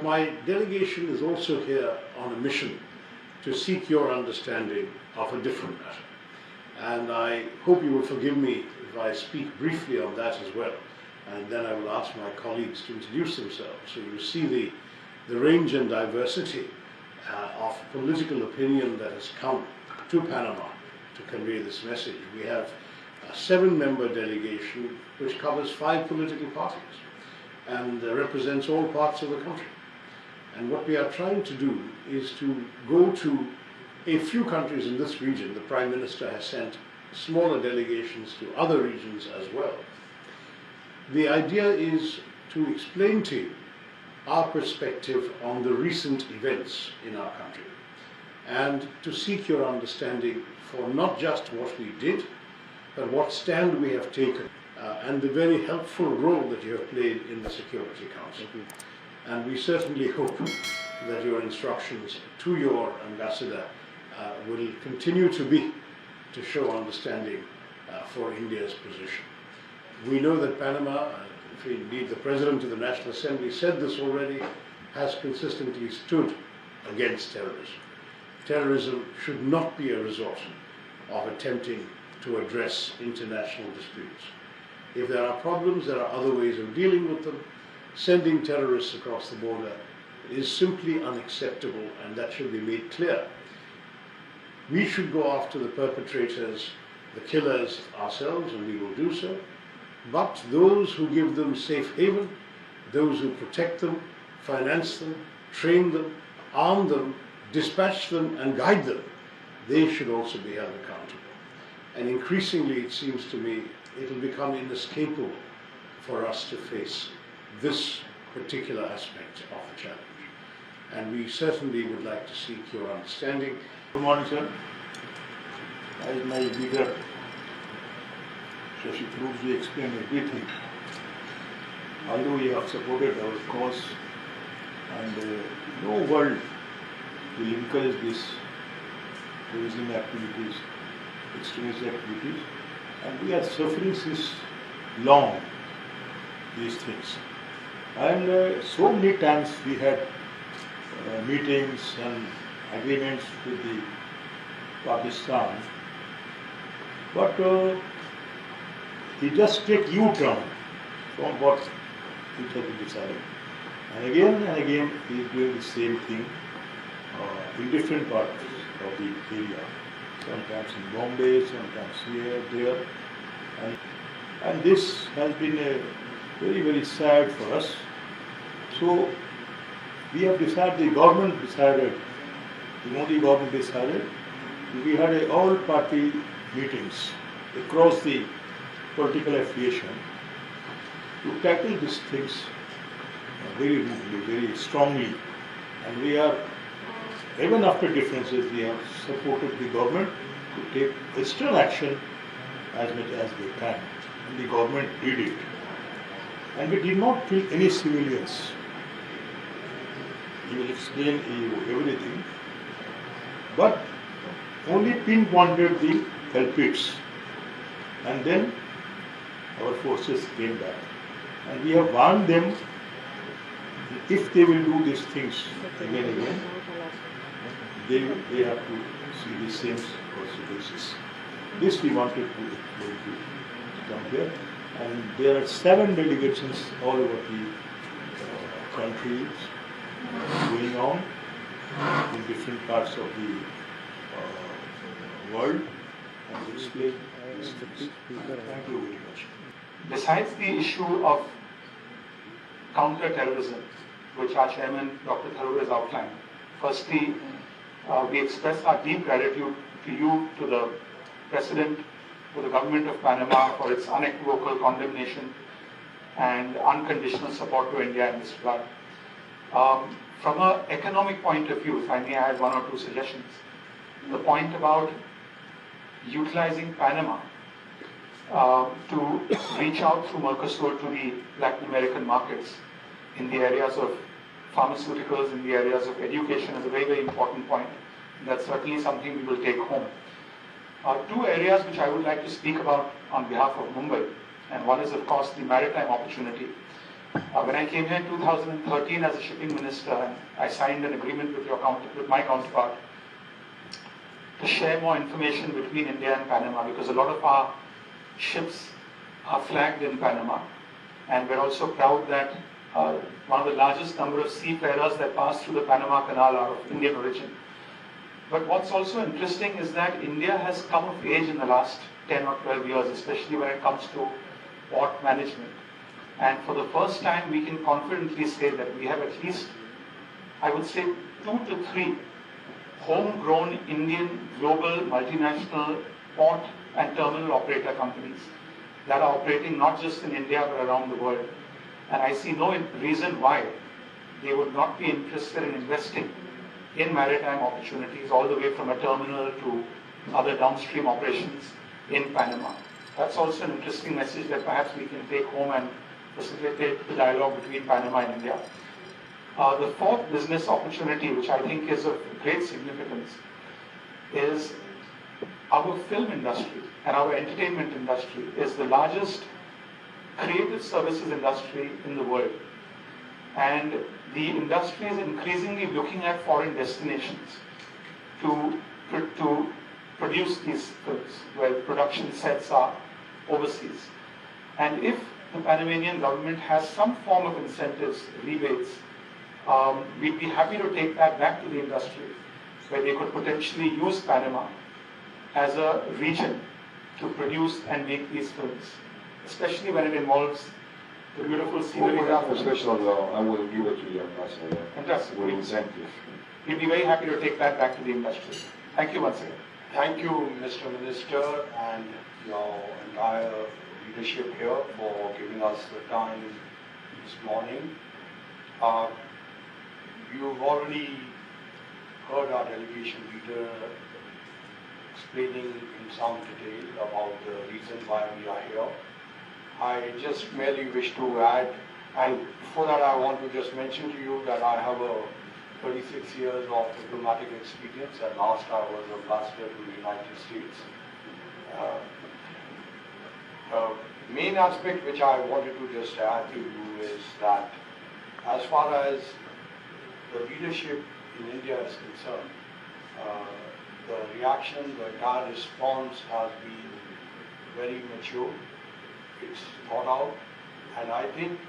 my delegation is also here on a mission to seek your understanding of a different matter. And I hope you will forgive me if I speak briefly on that as well. And then I will ask my colleagues to introduce themselves. So you see the range and diversity of political opinion that has come to Panama to convey this message. We have a 7-member delegation which covers 5 political parties and represents all parts of the country. And what we are trying to do is to go to a few countries in this region. The Prime Minister has sent smaller delegations to other regions as well. The idea is to explain to you our perspective on the recent events in our country and to seek your understanding for not just what we did, but what stand we have taken and the very helpful role that you have played in the Security Council. And we certainly hope that your instructions to your ambassador will continue to be to show understanding for India's position. We know that Panama, indeed the President of the National Assembly said this already, has consistently stood against terrorism. Terrorism should not be a resort of attempting to address international disputes. If there are problems, there are other ways of dealing with them. Sending terrorists across the border is simply unacceptable, and that should be made clear. We should go after the perpetrators, the killers ourselves, and we will do so. But those who give them safe haven, those who protect them, finance them, train them, arm them, dispatch them and guide them, they should also be held accountable. And increasingly, it seems to me, it will become inescapable for us to face this particular aspect of the challenge. And we certainly would like to seek your understanding. Good morning, sir. As my leader, Shashi Tharoor explained everything. Although we have supported our cause, and no world will encourage this terrorism activities, extremist activities, and we are suffering since long these things. And so many times we had meetings and agreements with the Pakistan, but he just take U-turn from what it has been decided. And again he is doing the same thing in different parts of the area. Sometimes in Bombay, sometimes here, there. And this has been very, very sad for us. So we have decided, the government decided, the Modi government decided, we had a all-party meetings across the political affiliation to tackle these things very deeply, very strongly. And we are, even after differences, we have supported the government to take external action as much as they can. And the government did it. And we did not kill any civilians. He will explain everything. But only pinpointed the culprits. And then our forces came back. And we have warned them, if they will do these things again and again, they have to see the same consequences. This we wanted to come here. And there are 7 delegations all over the country going on in different parts of the world and explain these things. Thank you very much. Besides the issue of counter-terrorism, which our chairman, Dr. Tharoor, has outlined, firstly, we express our deep gratitude to you, to the President, to the government of Panama for its unequivocal condemnation and unconditional support to India in this regard. From an economic point of view, if I may add 1 or 2 suggestions, the point about utilizing Panama to reach out through Mercosur to the Latin American markets in the areas of pharmaceuticals, in the areas of education is a very, very important point. That's certainly something we will take home. 2 areas which I would like to speak about on behalf of Mumbai, and one is of course the maritime opportunity. When I came here in 2013 as a shipping minister, and I signed an agreement with my counterpart to share more information between India and Panama, because a lot of our ships are flagged in Panama, and we're also proud that one of the largest number of seafarers that pass through the Panama Canal are of Indian origin. But what's also interesting is that India has come of age in the last 10 or 12 years, especially when it comes to port management. And for the first time, we can confidently say that we have at least, I would say, 2 to 3 homegrown Indian global multinational port and terminal operator companies that are operating not just in India but around the world. And I see no reason why they would not be interested in investing in maritime opportunities all the way from a terminal to other downstream operations in Panama. That's also an interesting message that perhaps we can take home and facilitate the dialogue between Panama and India. The fourth business opportunity, which I think is of great significance, is our film industry and our entertainment industry is the largest creative services industry in the world. And the industry is increasingly looking at foreign destinations to produce these films, where production sets are overseas. And if the Panamanian government has some form of incentives, rebates, we'd be happy to take that back to the industry, where they could potentially use Panama as a region to produce and make these films, especially when it involves the beautiful scenery. We have a special law, I will give it to you, Ambassador. Fantastic. With incentive. We'd be very happy to take that back to the industry. Thank you once again. Thank you, Mr. Minister, and your entire leadership here for giving us the time this morning. You've already heard our delegation leader explaining in some detail about the reason why we are here. I just merely wish to add, and before that I want to just mention to you that I have a 36 years of diplomatic experience, and last I was ambassador to the United States. Main aspect which I wanted to just add to you is that as far as the leadership in India is concerned, the reaction, the entire response has been very mature. It's thought out, and I think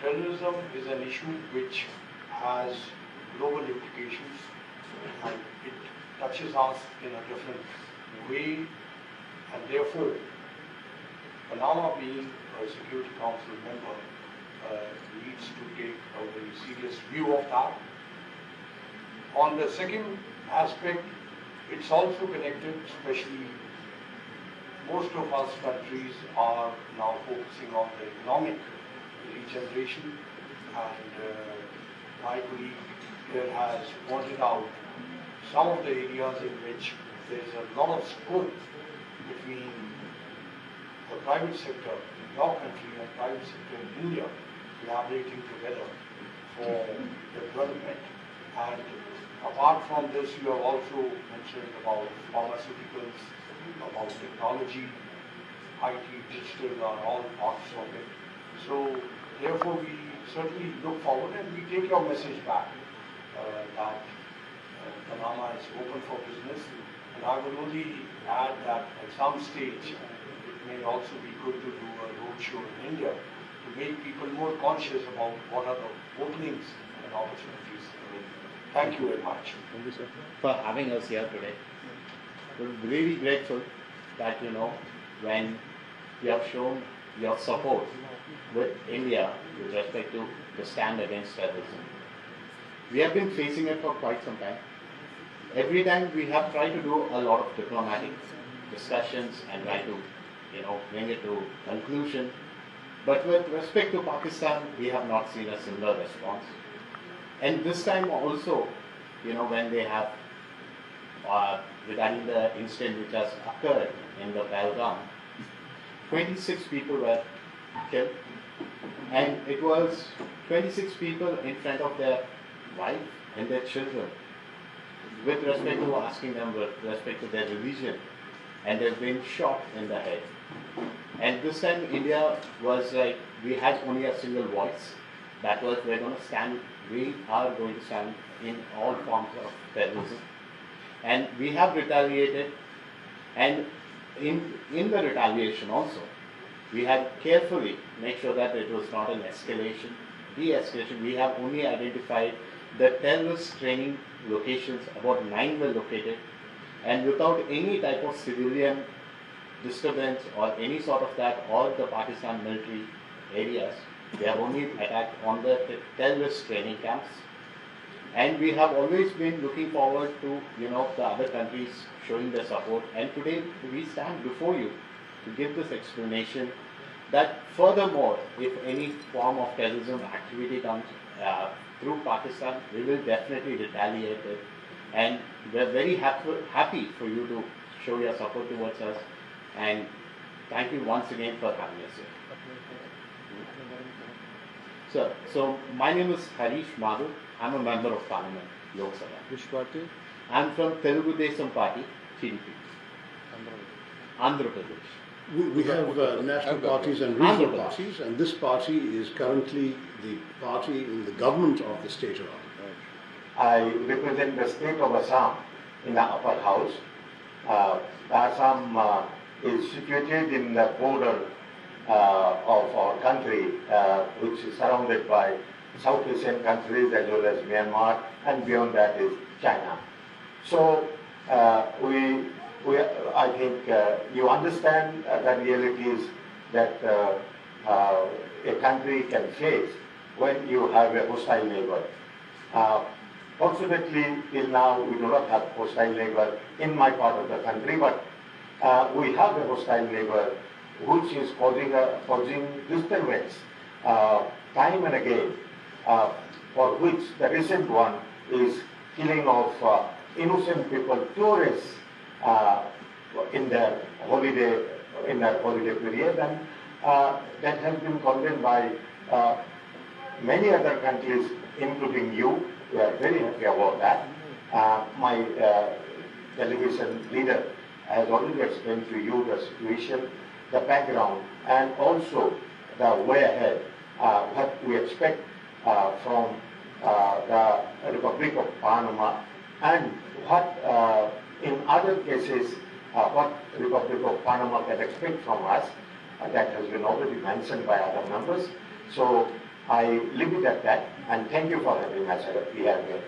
terrorism is an issue which has global implications, and it touches us in a different way, and therefore Panama, being a Security Council member, needs to take a very serious view of that. On the second aspect, it's also connected, especially most of us countries are now focusing on the economic regeneration, and my colleague here has pointed out some of the areas in which there is a lot of scope between the private sector in your country and private sector in India collaborating together for development. And apart from this, you have also mentioned about pharmaceuticals, about technology, IT, digital are all parts of it. So therefore we certainly look forward, and we take your message back that Panama is open for business. And I will only add that at some stage it may also be good to do a roadshow in India to make people more conscious about what are the openings and opportunities. Thank you very much. Thank you, sir, for having us here today. We're really grateful that, when you have shown your support with India with respect to the stand against terrorism. We have been facing it for quite some time. Every time we have tried to do a lot of diplomatic discussions and try to, bring it to conclusion. But with respect to Pakistan, we have not seen a similar response. And this time also, when they have, regarding the incident which has occurred in the Pahalgam, 26 people were killed, and it was 26 people in front of their wife and their children, with respect to asking them with respect to their religion, and they've been shot in the head. And this time India was like we had only a single voice. That was we are going to stand in all forms of terrorism. And we have retaliated, and in the retaliation also, we have carefully made sure that it was not an escalation, de-escalation. We have only identified the terrorist training locations, about 9 were located, and without any type of civilian disturbance or any sort of that, or the Pakistan military areas, they have only attacked on the terrorist training camps. And we have always been looking forward to, the other countries showing their support. And today we stand before you to give this explanation that furthermore, if any form of terrorism activity comes through Pakistan, we will definitely retaliate it. And we're very happy for you to show your support towards us. And thank you once again for having us here. So my name is Harish Madhu. I'm a member of Parliament, Lok Sabha. Which party? I'm from Telugu Desam Party, TDP. Andhra Pradesh. We have national parties and regional parties, and this party is currently the party in the government of the state of Andhra. I represent the state of Assam in the upper house. Assam is situated in the border of our country, which is surrounded by South Asian countries as well as Myanmar, and beyond that is China. So I think you understand the realities that a country can face when you have a hostile neighbor. Fortunately, till now we do not have hostile neighbor in my part of the country, but we have a hostile neighbor which is causing disturbance time and again, for which the recent one is killing of innocent people, tourists, in their holiday period, and that has been condemned by many other countries, including you. We are very happy about that. My delegation leader has already explained to you the situation, the background, and also the way ahead, what we expect from the Republic of Panama, and what in other cases what Republic of Panama can expect from us. That has been already mentioned by other members. So I leave it at that, and thank you for having us here.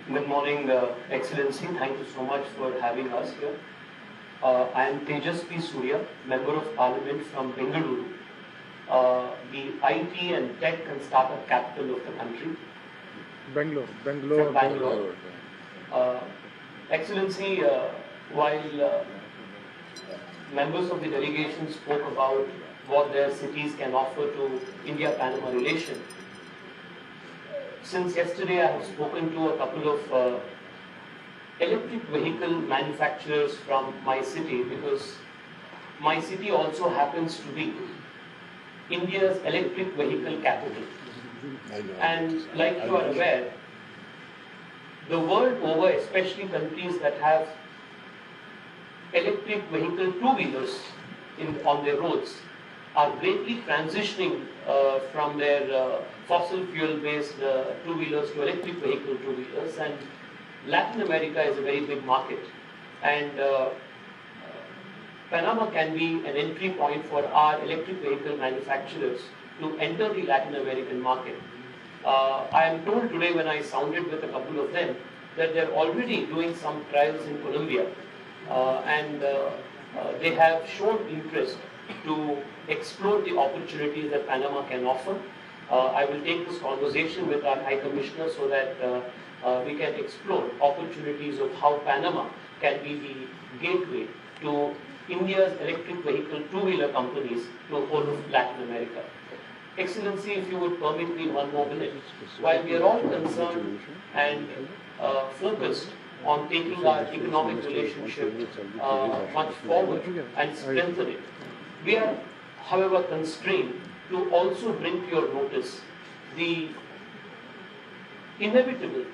Good morning, Excellency. Thank you so much for having us here. I am Tejasvi Surya, Member of Parliament from Bengaluru, the IT and tech and startup capital of the country. Bangalore. Excellency, while members of the delegation spoke about what their cities can offer to India-Panama relation, since yesterday I have spoken to a couple of electric vehicle manufacturers from my city, because my city also happens to be India's electric vehicle capital. And like you are aware, the world over, especially countries that have electric vehicle two-wheelers on their roads, are greatly transitioning from their fossil fuel-based two-wheelers to electric vehicle two-wheelers, and Latin America is a very big market, and Panama can be an entry point for our electric vehicle manufacturers to enter the Latin American market. I am told today, when I sounded with a couple of them, that they're already doing some trials in Colombia, and they have shown interest to explore the opportunities that Panama can offer. I will take this conversation with our High Commissioner so that we can explore opportunities of how Panama can be the gateway to India's electric vehicle two-wheeler companies to the whole of Latin America. Excellency, if you would permit me one more minute, while we are all concerned and focused on taking our economic relationship much forward and strengthen it, we are, however, constrained to also bring to your notice the inevitable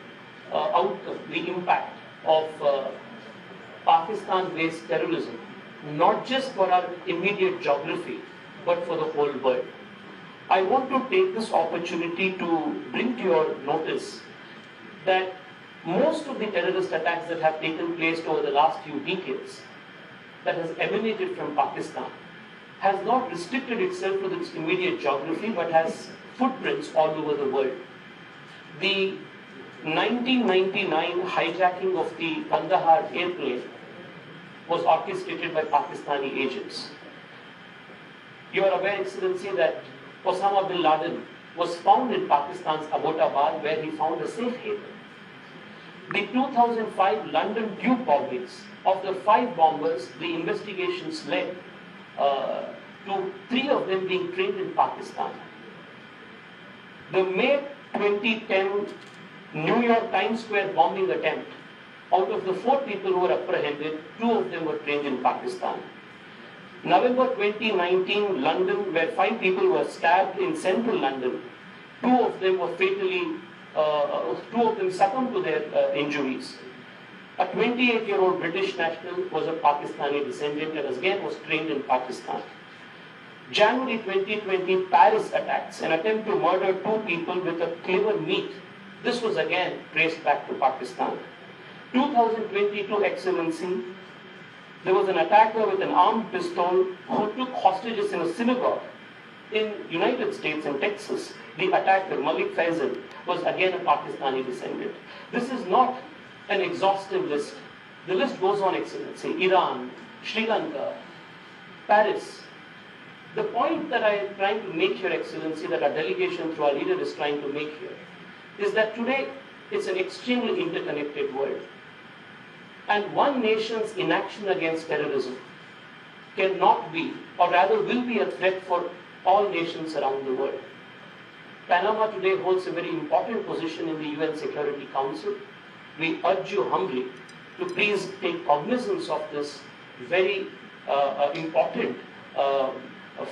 outcome, the impact of Pakistan-based terrorism, not just for our immediate geography, but for the whole world. I want to take this opportunity to bring to your notice that most of the terrorist attacks that have taken place over the last few decades that has emanated from Pakistan has not restricted itself to its immediate geography but has footprints all over the world. The 1999 hijacking of the Kandahar airplane was orchestrated by Pakistani agents. You are aware, Excellency, that Osama bin Laden was found in Pakistan's Abbottabad, where he found a safe haven. The 2005 London tube bombings, of the 5 bombers, the investigations led to 3 of them being trained in Pakistan. The May 2010 New York Times Square bombing attempt, out of the 4 people who were apprehended, 2 of them were trained in Pakistan. November 2019, London, where 5 people were stabbed in central London, 2 of them were fatally, 2 of them succumbed to their injuries. A 28-year-old British national was of Pakistani descent and again was trained in Pakistan. January 2020, Paris attacks, an attempt to murder 2 people with a clever meat. This was again traced back to Pakistan. 2022, Excellency, there was an attacker with an armed pistol who took hostages in a synagogue in United States in Texas. The attacker, Malik Faisal, was again a Pakistani descendant. This is not an exhaustive list. The list goes on, Excellency. Iran, Sri Lanka, Paris. The point that I am trying to make here, Excellency, that our delegation through our leader is trying to make here, is that today it's an extremely interconnected world. And one nation's inaction against terrorism cannot be, or rather will be, a threat for all nations around the world. Panama today holds a very important position in the UN Security Council. We urge you humbly to please take cognizance of this very important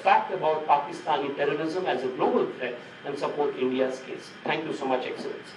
fact about Pakistani terrorism as a global threat and support India's case. Thank you so much, Excellency.